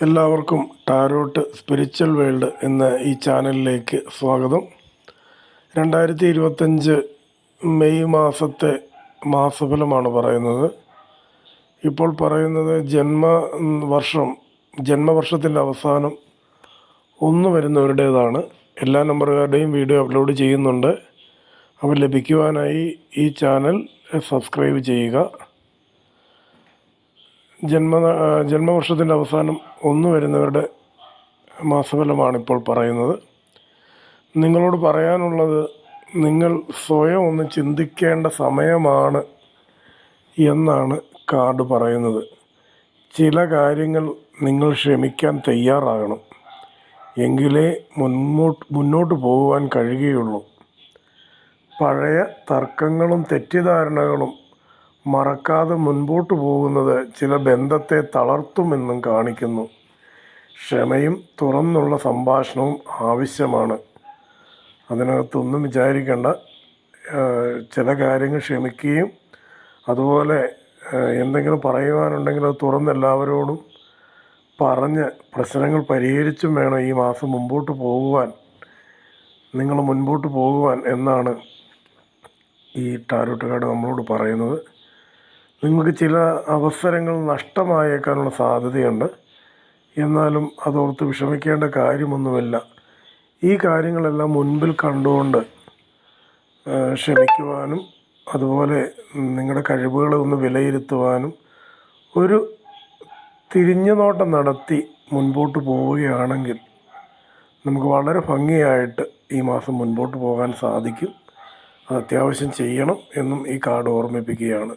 എല്ലാവർക്കും tarot spiritual world എന്ന ഈ ചാനലിലേക്ക് സ്വാഗതം. 2025 മെയ് മാസത്തെ മാസഫലമാണ് പറയുന്നത്. ഇപ്പോൾ പറയുന്നത് ജന്മവർഷത്തിൻ്റെ അവസാനം 1 വരുന്നവരുടേതാണ്. എല്ലാ നമ്പറുകാരുടെയും വീഡിയോ അപ്ലോഡ് ചെയ്യുന്നുണ്ട്. അവ ലഭിക്കുവാനായി ഈ ചാനൽ സബ്സ്ക്രൈബ് ചെയ്യുക. ജന്മവർഷത്തിൻ്റെ അവസാനം 1 വരുന്നവരുടെ മാസഫലമാണിപ്പോൾ പറയുന്നത്. നിങ്ങളോട് പറയാനുള്ളത്, നിങ്ങൾ സ്വയം ഒന്ന് ചിന്തിക്കേണ്ട സമയമാണ് എന്നാണ് കാർഡ് പറയുന്നത്. ചില കാര്യങ്ങൾ നിങ്ങൾ ക്ഷമിക്കാൻ തയ്യാറാകണം, എങ്കിലേ മുന്നോട്ട് പോകുവാൻ കഴിയുകയുള്ളൂ. പഴയ തർക്കങ്ങളും തെറ്റിദ്ധാരണകളും മറക്കാതെ മുൻപോട്ട് പോകുന്നത് ചില ബന്ധത്തെ തളർത്തുമെന്നും കാണിക്കുന്നു. ക്ഷമയും തുറന്നുള്ള സംഭാഷണവും ആവശ്യമാണ്. അതിനകത്തൊന്നും വിചാരിക്കേണ്ട. ചില കാര്യങ്ങൾ ക്ഷമിക്കുകയും അതുപോലെ എന്തെങ്കിലും പറയുവാനുണ്ടെങ്കിൽ അത് തുറന്ന് എല്ലാവരോടും പറഞ്ഞ് പ്രശ്നങ്ങൾ പരിഹരിച്ചും വേണം ഈ മാസം മുൻപോട്ട് പോകുവാൻ എന്നാണ് ഈ ടാരോട്ട് കാർഡ് നമ്മളോട് പറയുന്നത്. നിങ്ങൾക്ക് ചില അവസരങ്ങൾ നഷ്ടമായേക്കാനുള്ള സാധ്യതയുണ്ട്. എന്നാലും അതോർത്ത് വിഷമിക്കേണ്ട കാര്യമൊന്നുമില്ല. ഈ കാര്യങ്ങളെല്ലാം മുൻപിൽ കണ്ടുകൊണ്ട് ക്ഷമിക്കുവാനും അതുപോലെ നിങ്ങളുടെ കഴിവുകളെ ഒന്ന് വിലയിരുത്തുവാനും ഒരു തിരിഞ്ഞുനോട്ടം നടത്തി മുൻപോട്ട് പോവുകയാണെങ്കിൽ നമുക്ക് വളരെ ഭംഗിയായിട്ട് ഈ മാസം മുൻപോട്ട് പോകാൻ സാധിക്കും. അത് അത്യാവശ്യം ചെയ്യണം എന്നും ഈ കാർഡ് ഓർമ്മിപ്പിക്കുകയാണ്.